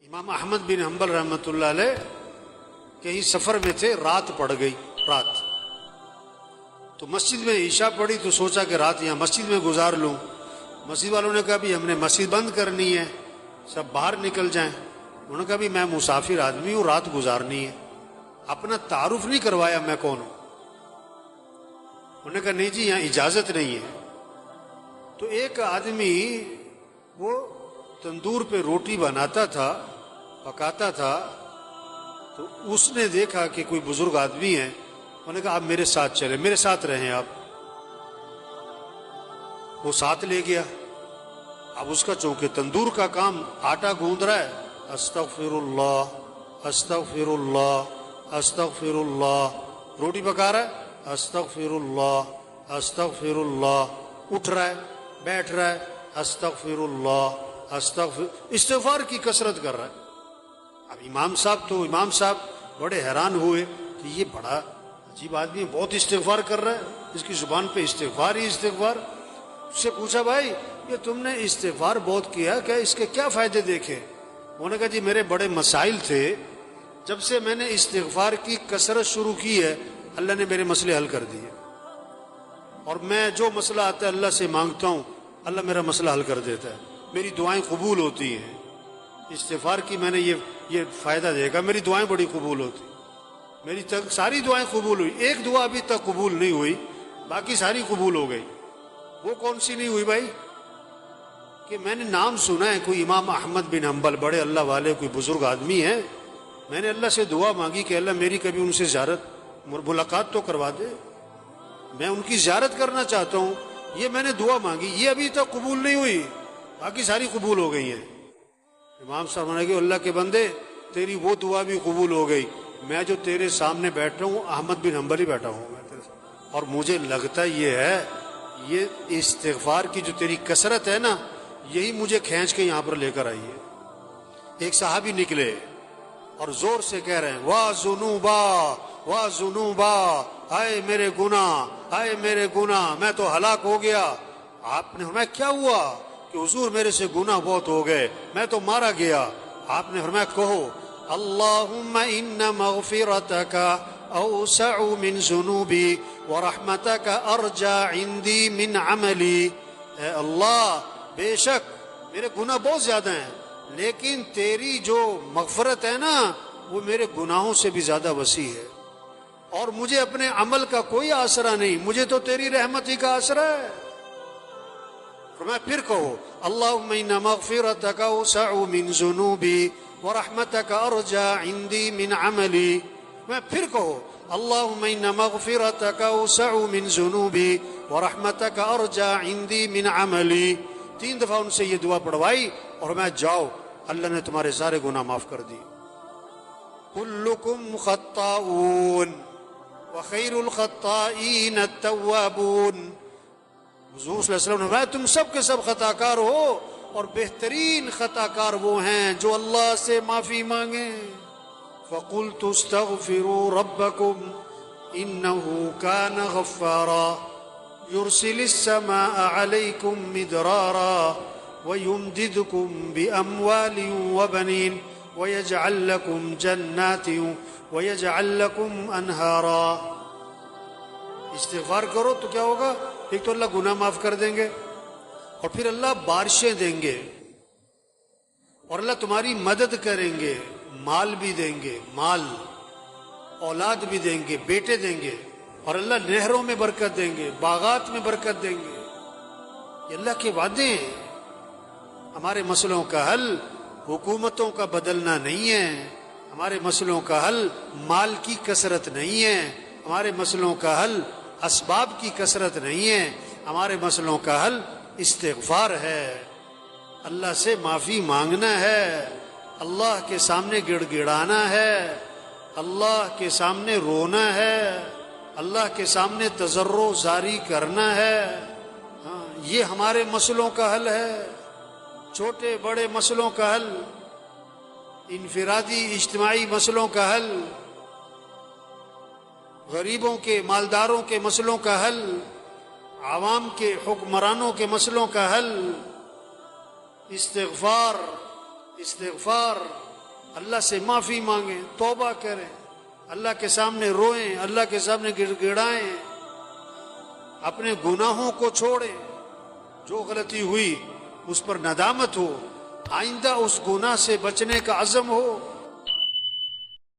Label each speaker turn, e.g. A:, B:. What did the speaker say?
A: امام احمد بن حنبل رحمۃ اللہ علیہ کہیں سفر میں تھے، رات پڑ گئی، رات تو مسجد میں عشاء پڑی تو سوچا کہ رات یہاں مسجد میں گزار لوں۔ مسجد والوں نے کہا بھی ہم نے مسجد بند کرنی ہے، سب باہر نکل جائیں۔ انہوں نے کہا بھی میں مسافر آدمی ہوں، رات گزارنی ہے۔ اپنا تعارف نہیں کروایا میں کون ہوں۔ انہوں نے کہا نہیں جی یہاں اجازت نہیں ہے۔ تو ایک آدمی وہ تندور پہ روٹی بناتا تھا، پکاتا تھا، تو اس نے دیکھا کہ کوئی بزرگ آدمی ہے، انہوں نے کہا آپ میرے ساتھ چلیں، میرے ساتھ رہیں آپ۔ وہ ساتھ لے گیا۔ اب اس کا چونکہ تندور کا کام آٹا گوندھ رہا ہے، استغفر اللہ استغفر اللہ استغفر اللہ، روٹی پکا رہا ہے، استغفر اللہ استغفر اللہ، اٹھ رہا ہے، بیٹھ رہا ہے، استغفر اللہ استغفار کی کثرت کر رہا ہے۔ اب امام صاحب بڑے حیران ہوئے کہ یہ بڑا عجیب آدمی، بہت استغفار کر رہا ہے، اس کی زبان پہ استغفار ہی استغفار۔ اس سے پوچھا بھائی یہ تم نے استغفار بہت کیا، کہ اس کے کیا فائدے دیکھے؟ انہوں نے کہا جی میرے بڑے مسائل تھے، جب سے میں نے استغفار کی کثرت شروع کی ہے اللہ نے میرے مسئلے حل کر دیے، اور میں جو مسئلہ آتا ہے اللہ سے مانگتا ہوں اللہ میرا مسئلہ حل کر دیتا ہے، میری دعائیں قبول ہوتی ہیں۔ استغفار کی میں نے یہ فائدہ دیکھا، میری دعائیں بڑی قبول ہوتی، میری ساری دعائیں قبول ہوئی، ایک دعا ابھی تک قبول نہیں ہوئی، باقی ساری قبول ہو گئی۔ وہ کون سی نہیں ہوئی بھائی؟ کہ میں نے نام سنا ہے کوئی امام احمد بن حنبل، بڑے اللہ والے، کوئی بزرگ آدمی ہے، میں نے اللہ سے دعا مانگی کہ اللہ میری کبھی ان سے زیارت ملاقات تو کروا دے، میں ان کی زیارت کرنا چاہتا ہوں، یہ میں نے دعا مانگی، یہ ابھی تک قبول نہیں ہوئی، باقی ساری قبول ہو گئی ہیں۔ امام صاحب نے کہا اللہ کے بندے تیری وہ دعا بھی قبول ہو گئی، میں جو تیرے سامنے بیٹھا ہوں احمد بن حنبل ہی بیٹھا ہوں میں تیرے سامنے، اور مجھے لگتا یہ ہے یہ استغفار کی جو تیری کثرت ہے نا یہی مجھے کھینچ کے یہاں پر لے کر آئی ہے۔ ایک صحابی نکلے اور زور سے کہہ رہے ہیں واہ ذنوبا واہ ذنوبا، ہائے میرے گناہ، ہائے میرے گناہ، میں تو ہلاک ہو گیا۔ آپ نے فرمایا کیا ہوا؟ کہ حضور میرے سے گناہ بہت ہو گئے، میں تو مارا گیا۔ آپ نے فرمایا کہو اللہم ان مغفرتک اوسع من ذنوبی ورحمتک ارجا عندی من عملی، اے اللہ بے شک میرے گناہ بہت زیادہ ہیں لیکن تیری جو مغفرت ہے نا وہ میرے گناہوں سے بھی زیادہ وسیع ہے، اور مجھے اپنے عمل کا کوئی آسرا نہیں، مجھے تو تیری رحمت ہی کا آسرا ہے۔ فرمایا پھر کہو اللہم ان مغفرتک اوسع من ذنوبی ورحمتک ارجا عندی من عملی، میں پھر کہو اللہم ان مغفرتک اوسع من ذنوبی ورحمتک ارجا عندی من عملی۔ 3 دفعہ ان سے یہ دعا پڑھوائی اور میں جاؤ اللہ نے تمہارے سارے گناہ معاف کر دی۔ کلکم خطاؤون وخیر الخطائین التوابون، حضور صلی اللہ علیہ وسلم نے فرمایا تم سب کے سب خطا کار ہو اور بہترین خطا کار وہ ہیں جو اللہ سے معافی مانگیں۔ فقلت استغفروا ربکم انہ کان غفارا یرسل السماء علیکم مدرارا ویمددکم باموال وبنین ویجعل لکم جنات ویجعل لکم انہارا۔ استغفار کرو تو کیا ہوگا؟ ایک تو اللہ گناہ معاف کر دیں گے، اور پھر اللہ بارشیں دیں گے، اور اللہ تمہاری مدد کریں گے، مال بھی دیں گے، مال اولاد بھی دیں گے، بیٹے دیں گے، اور اللہ نہروں میں برکت دیں گے، باغات میں برکت دیں گے۔ یہ اللہ کے وعدے ہیں۔ ہمارے مسئلوں کا حل حکومتوں کا بدلنا نہیں ہے، ہمارے مسئلوں کا حل مال کی کثرت نہیں ہے، ہمارے مسئلوں کا حل اسباب کی کثرت نہیں ہے، ہمارے مسئلوں کا حل استغفار ہے، اللہ سے معافی مانگنا ہے، اللہ کے سامنے گڑ گڑانا ہے، اللہ کے سامنے رونا ہے، اللہ کے سامنے تضرع زاری کرنا ہے۔ یہ ہمارے مسئلوں کا حل ہے، چھوٹے بڑے مسئلوں کا حل، انفرادی اجتماعی مسئلوں کا حل، غریبوں کے مالداروں کے مسئلوں کا حل، عوام کے حکمرانوں کے مسئلوں کا حل، استغفار استغفار اللہ سے معافی مانگیں، توبہ کریں، اللہ کے سامنے روئیں، اللہ کے سامنے گڑ گڑائیں، اپنے گناہوں کو چھوڑیں، جو غلطی ہوئی اس پر ندامت ہو، آئندہ اس گناہ سے بچنے کا عزم ہو،